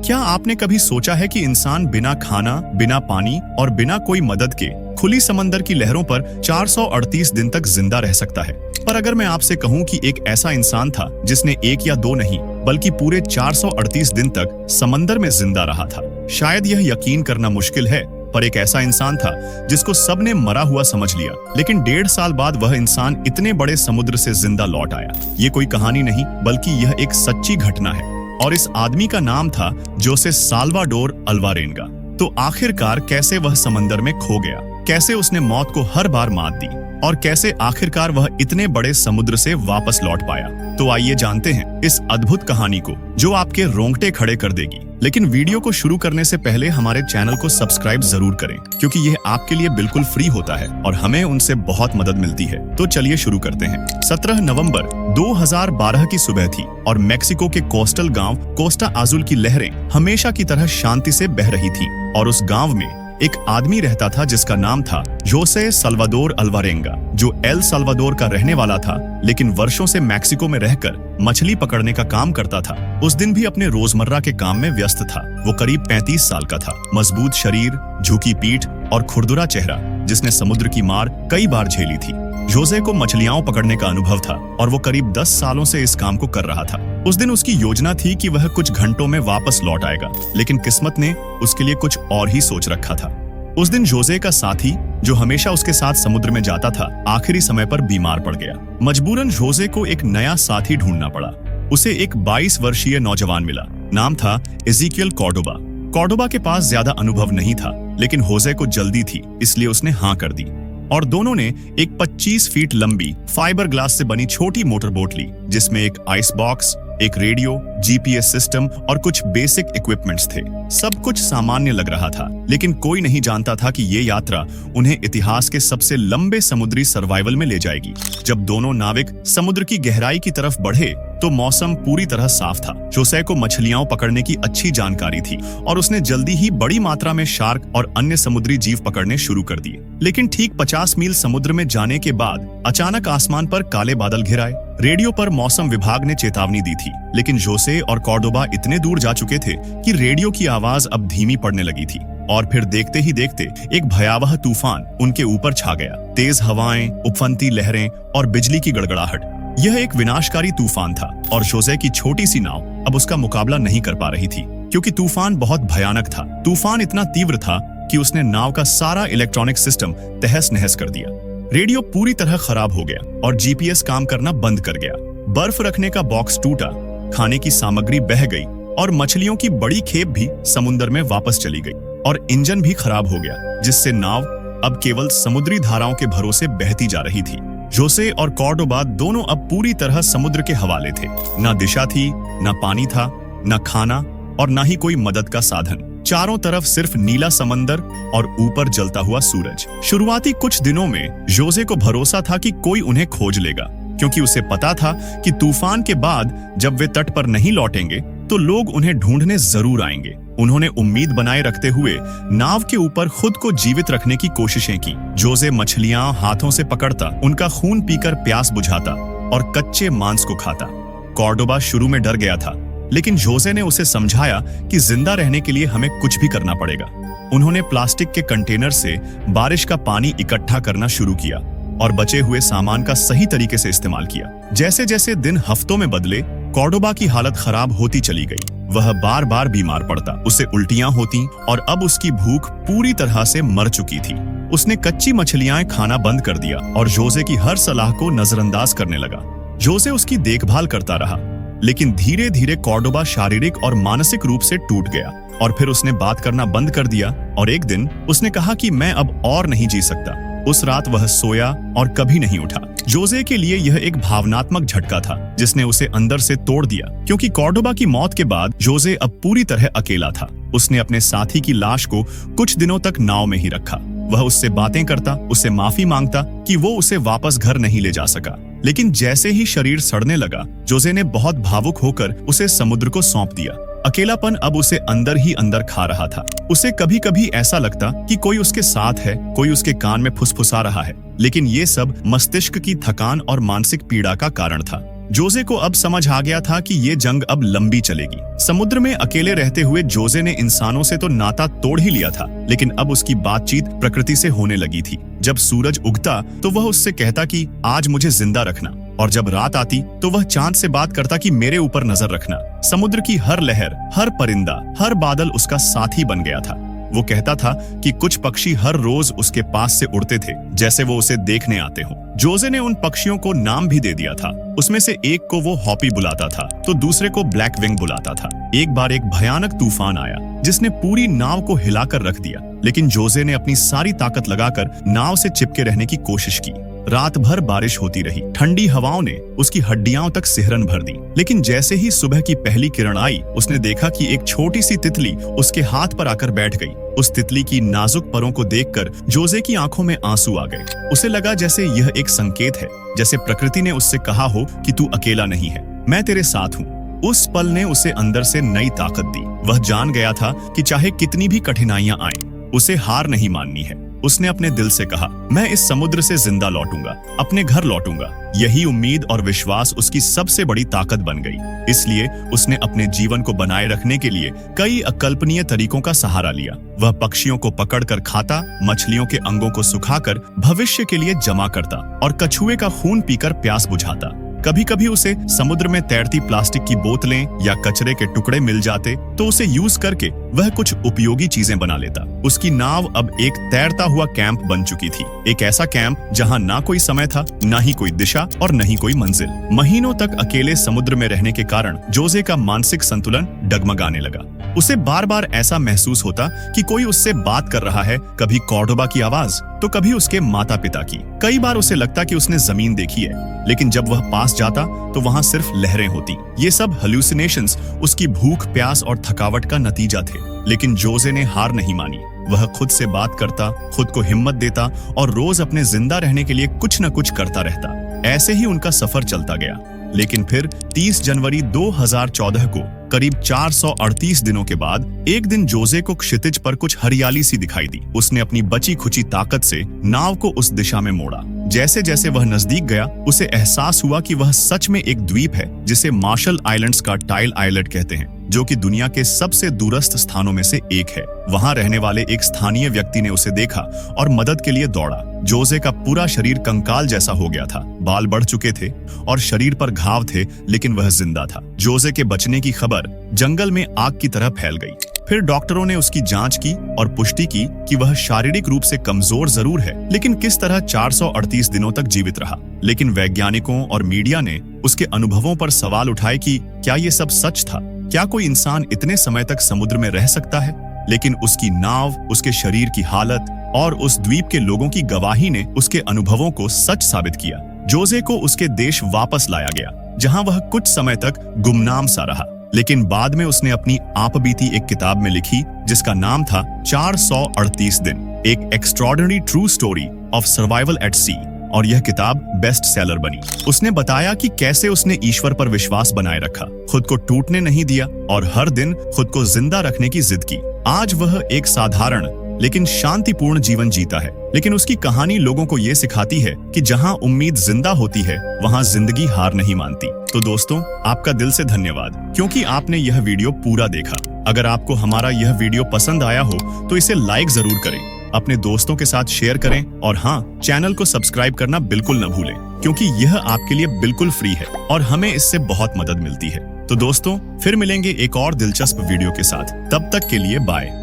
क्या आपने कभी सोचा है कि इंसान बिना खाना, बिना पानी और बिना कोई मदद के खुली समंदर की लहरों पर 438 दिन तक जिंदा रह सकता है? पर अगर मैं आपसे कहूं कि एक ऐसा इंसान था जिसने एक या दो नहीं बल्कि पूरे 438 दिन तक समंदर में जिंदा रहा था, शायद यह यकीन करना मुश्किल है, पर एक ऐसा इंसान था जिसको सबने मरा हुआ समझ लिया, लेकिन 1.5 साल बाद वह इंसान इतने बड़े समुद्र से जिंदा लौट आया। ये कोई कहानी नहीं बल्कि यह एक सच्ची घटना है और इस आदमी का नाम था जोसे साल्वाडोर अल्वारेंगा। तो आखिरकार कैसे वह समंदर में खो गया, कैसे उसने मौत को हर बार मात दी और कैसे आखिरकार वह इतने बड़े समुद्र से वापस लौट पाया? तो आइए जानते हैं इस अद्भुत कहानी को जो आपके रोंगटे खड़े कर देगी। लेकिन वीडियो को शुरू करने से पहले हमारे चैनल को सब्सक्राइब जरूर करें, क्योंकि यह आपके लिए बिल्कुल फ्री होता है और हमें उनसे बहुत मदद मिलती है। तो चलिए शुरू करते हैं। 17 नवंबर 2012 की सुबह थी और मेक्सिको के कोस्टल गांव कोस्टा आजुल की लहरें हमेशा की तरह शांति से बह रही थीं और उस गांव में एक आदमी रहता था जिसका नाम था जोसे साल्वाडोर अल्वारेंगा, जो एल साल्वाडोर का रहने वाला था, लेकिन वर्षों से मैक्सिको में रहकर मछली पकड़ने का काम करता था। उस दिन भी अपने रोजमर्रा के काम में व्यस्त था। वो करीब 35 साल का था, मजबूत शरीर, झुकी पीठ और खुरदुरा चेहरा, जिसने समुद्र की मार कई बार झेली थी। जोसे को मछलियां पकड़ने का अनुभव था और वो करीब 10 सालों से इस काम को कर रहा था। उस दिन उसकी योजना थी कि वह कुछ घंटों में वापस लौट आएगा, लेकिन किस्मत ने उसके लिए कुछ और ही सोच रखा था। उस दिन जोसे का साथी, जो हमेशा उसके साथ समुद्र में जाता था, आखिरी समय पर बीमार पड़ गया। मजबूरन जोसे को एक नया साथी ढूंढना पड़ा। उसे एक 22 वर्षीय नौजवान मिला। नाम था एज़ेकियल कॉर्डोबा। कॉर्डोबा के पास ज्यादा अनुभव नहीं था, लेकिन जोसे को जल्दी थी, इसलिए उसने हाँ कर दी और दोनों ने एक 25 फीट लंबी फाइबर ग्लास से बनी छोटी मोटर बोट ली, जिसमें एक आइस बॉक्स, एक रेडियो, जीपीएस सिस्टम और कुछ बेसिक इक्विपमेंट्स थे। सब कुछ सामान्य लग रहा था, लेकिन कोई नहीं जानता था कि ये यात्रा उन्हें इतिहास के सबसे लंबे समुद्री सर्वाइवल में ले जाएगी। जब दोनों नाविक समुद्र की गहराई की तरफ बढ़े तो मौसम पूरी तरह साफ था। जोसे को मछलियां पकड़ने की अच्छी जानकारी थी और उसने जल्दी ही बड़ी मात्रा में शार्क और अन्य समुद्री जीव पकड़ने शुरू कर दिए। लेकिन ठीक 50 मील समुद्र में जाने के बाद अचानक आसमान पर काले बादल घिर आए। रेडियो पर मौसम विभाग ने चेतावनी दी थी, लेकिन जोसे और कॉर्डोबा इतने दूर जा चुके थे कि रेडियो की आवाज अब धीमी पड़ने लगी थी। और फिर देखते ही देखते एक भयावह तूफान उनके ऊपर छा गया। तेज हवाएं, उफनती लहरें और बिजली की गड़गड़ाहट। यह एक विनाशकारी तूफान था और जोसे की छोटी सी नाव अब उसका मुकाबला नहीं कर पा रही थी, क्योंकि तूफान बहुत भयानक था। तूफान इतना तीव्र था कि उसने नाव का सारा इलेक्ट्रॉनिक सिस्टम तहस नहस कर दिया। रेडियो पूरी तरह खराब हो गया और जीपीएस काम करना बंद कर गया। बर्फ रखने का बॉक्स टूटा, खाने की सामग्री बह गई और मछलियों की बड़ी खेप भी समुद्र में वापस चली गई और इंजन भी खराब हो गया, जिससे नाव अब केवल समुद्री धाराओं के भरोसे बहती जा रही थी। जोसे और कॉर्डोबा दोनों अब पूरी तरह समुद्र के हवाले थे। ना दिशा थी, ना पानी था, ना खाना और ना ही कोई मदद का साधन। चारों तरफ सिर्फ नीला समंदर और ऊपर जलता हुआ सूरज। शुरुआती कुछ दिनों में जोसे को भरोसा था कि कोई उन्हें खोज लेगा, क्योंकि उसे पता था कि तूफान के बाद जब वे तट पर नहीं लौटेंगे तो लोग उन्हें ढूंढने जरूर आएंगे। उन्होंने उम्मीद बनाए रखते हुए नाव के ऊपर खुद को जीवित रखने की कोशिशें की। जोसे मछलियां हाथों से पकड़ता, उनका खून पीकर प्यास बुझाता और कच्चे मांस को खाता। कॉर्डोबा शुरू में डर गया था, लेकिन जोसे ने उसे समझाया कि जिंदा रहने के लिए हमें कुछ भी करना पड़ेगा। उन्होंने प्लास्टिक के कंटेनर से बारिश का पानी इकट्ठा करना शुरू किया और बचे हुए सामान का सही तरीके से इस्तेमाल किया। जैसे जैसे दिन हफ्तों में बदले, कॉर्डोबा की हालत खराब होती चली गई। वह बार बार बीमार पड़ता, उसे उल्टियां होती और अब उसकी भूख पूरी तरह से मर चुकी थी। उसने कच्ची मछलियां खाना बंद कर दिया और जोसे की हर सलाह को नजरअंदाज करने लगा। जोसे उसकी देखभाल करता रहा, लेकिन धीरे धीरे कॉर्डोबा शारीरिक और मानसिक रूप से टूट गया और फिर उसने बात करना बंद कर दिया और एक दिन उसने कहा कि मैं अब और नहीं जी सकता। उस रात वह सोया और कभी नहीं उठा। जोसे के लिए यह एक भावनात्मक झटका था जिसने उसे अंदर से तोड़ दिया, क्योंकि कॉर्डोबा की मौत के बाद जोसे अब पूरी तरह अकेला था। उसने अपने साथी की लाश को कुछ दिनों तक नाव में ही रखा। वह उससे बातें करता, उससे माफी मांगता कि वो उसे वापस घर नहीं ले जा सका। लेकिन जैसे ही शरीर सड़ने लगा, जोसे ने बहुत भावुक होकर उसे समुद्र को सौंप दिया। अकेलापन अब उसे अंदर ही अंदर खा रहा था। उसे कभी कभी ऐसा लगता कि कोई उसके साथ है, कोई उसके कान में फुसफुसा रहा है, लेकिन ये सब मस्तिष्क की थकान और मानसिक पीड़ा का कारण था। जोजे को अब समझ आ गया था कि ये जंग अब लंबी चलेगी। समुद्र में अकेले रहते हुए जोजे ने इंसानों से तो नाता तोड़ ही लिया था, लेकिन अब उसकी बातचीत प्रकृति से होने लगी थी। जब सूरज उगता तो वह उससे कहता कि आज मुझे जिंदा रखना, और जब रात आती तो वह चांद से बात करता कि मेरे ऊपर नजर रखना। समुद्र की हर लहर, हर परिंदा, हर बादल उसका साथी बन गया था। वो कहता था कि कुछ पक्षी हर रोज उसके पास से उड़ते थे, जैसे वो उसे देखने आते हों। जोजे ने उन पक्षियों को नाम भी दे दिया था। उसमें से एक को वो हॉपी बुलाता था तो दूसरे को ब्लैक विंग बुलाता था। एक बार एक भयानक तूफान आया जिसने पूरी नाव को हिलाकर रख दिया, लेकिन जोजे ने अपनी सारी ताकत लगाकर नाव से चिपके रहने की कोशिश की। रात भर बारिश होती रही, ठंडी हवाओं ने उसकी हड्डियां तक सिहरन भर दी, लेकिन जैसे ही सुबह की पहली किरण आई, उसने देखा कि एक छोटी सी तितली उसके हाथ पर आकर बैठ गई। उस तितली की नाजुक परों को देखकर जोजे की आंखों में आंसू आ गए। उसे लगा जैसे यह एक संकेत है, जैसे प्रकृति ने उससे कहा हो कि तू अकेला नहीं है, मैं तेरे साथ हूँ। उस पल ने उसे अंदर से नई ताकत दी। वह जान गया था कि चाहे कितनी भी कठिनाइयां आएं, उसे हार नहीं माननी है। उसने अपने दिल से कहा, मैं इस समुद्र से जिंदा लौटूंगा, अपने घर लौटूंगा। यही उम्मीद और विश्वास उसकी सबसे बड़ी ताकत बन गई। इसलिए उसने अपने जीवन को बनाए रखने के लिए कई अकल्पनीय तरीकों का सहारा लिया। वह पक्षियों को पकड़कर खाता, मछलियों के अंगों को सुखाकर भविष्य के लिए जमा करता और कछुए का खून पीकर प्यास बुझाता। कभी कभी उसे समुद्र में तैरती प्लास्टिक की बोतलें या कचरे के टुकड़े मिल जाते तो उसे यूज करके वह कुछ उपयोगी चीजें बना लेता। उसकी नाव अब एक तैरता हुआ कैंप बन चुकी थी, एक ऐसा कैंप जहां ना कोई समय था, ना ही कोई दिशा और न ही कोई मंजिल। महीनों तक अकेले समुद्र में रहने के कारण जोजे का मानसिक संतुलन डगमगाने लगा। उसे बार बार ऐसा महसूस होता कि कोई उससे बात कर रहा है, कभी कॉर्डोबा की आवाज तो कभी उसके माता पिता की। कई बार उसे लगता कि उसने जमीन देखी है, लेकिन जब वह पास जाता तो वहां सिर्फ लहरें होती। ये सब हेलुसिनेशंस उसकी भूख, प्यास और थकावट का नतीजा थे। लेकिन जोजे ने हार नहीं मानी। वह खुद से बात करता, खुद को हिम्मत देता और रोज अपने जिंदा रहने के लिए कुछ न कुछ करता रहता। ऐसे ही उनका सफर चलता गया। लेकिन फिर 30 जनवरी 2014 को करीब 438 दिनों के बाद एक दिन जोजे को क्षितिज पर कुछ हरियाली सी दिखाई दी। उसने अपनी बची खुची ताकत से नाव को उस दिशा में मोड़ा। जैसे जैसे वह नजदीक गया, उसे एहसास हुआ कि वह सच में एक द्वीप है जिसे मार्शल आइलैंड्स का टाइल आइलैंड कहते हैं, जो कि दुनिया के सबसे दूरस्थ स्थानों में से एक है। वहां रहने वाले एक स्थानीय व्यक्ति ने उसे देखा और मदद के लिए दौड़ा। जोजे का पूरा शरीर कंकाल जैसा हो गया था, बाल बढ़ चुके थे और शरीर पर घाव थे, लेकिन वह जिंदा था। जोजे के बचने की खबर जंगल में आग की तरह फैल गई। फिर डॉक्टरों ने उसकी जांच की और पुष्टि की कि वह शारीरिक रूप से कमजोर जरूर है, लेकिन किस तरह 438 दिनों तक जीवित रहा। लेकिन वैज्ञानिकों और मीडिया ने उसके अनुभवों पर सवाल उठाए कि क्या ये सब सच था? क्या कोई इंसान इतने समय तक समुद्र में रह सकता है? लेकिन उसकी नाव, उसके शरीर की हालत और उस द्वीप के लोगों की गवाही ने उसके अनुभवों को सच साबित किया। जोजे को उसके देश वापस लाया गया, जहां वह कुछ समय तक गुमनाम सा रहा। लेकिन बाद में उसने अपनी आपबीती एक किताब में लिखी जिसका नाम था 438 दिन, एक extraordinary true story of survival at sea, और यह किताब बेस्ट सेलर बनी। उसने बताया कि कैसे उसने ईश्वर पर विश्वास बनाए रखा, खुद को टूटने नहीं दिया और हर दिन खुद को जिंदा रखने की जिद की। आज वह एक साधारण लेकिन शांतिपूर्ण जीवन जीता है, लेकिन उसकी कहानी लोगों को ये सिखाती है कि जहां उम्मीद जिंदा होती है, वहां जिंदगी हार नहीं मानती। तो दोस्तों, आपका दिल से धन्यवाद क्योंकि आपने यह वीडियो पूरा देखा। अगर आपको हमारा यह वीडियो पसंद आया हो तो इसे लाइक जरूर करें, अपने दोस्तों के साथ शेयर करें और हाँ, चैनल को सब्सक्राइब करना बिल्कुल न भूलें, क्योंकि यह आपके लिए बिल्कुल फ्री है और हमें इससे बहुत मदद मिलती है। तो दोस्तों, फिर मिलेंगे एक और दिलचस्प वीडियो के साथ। तब तक के लिए बाय।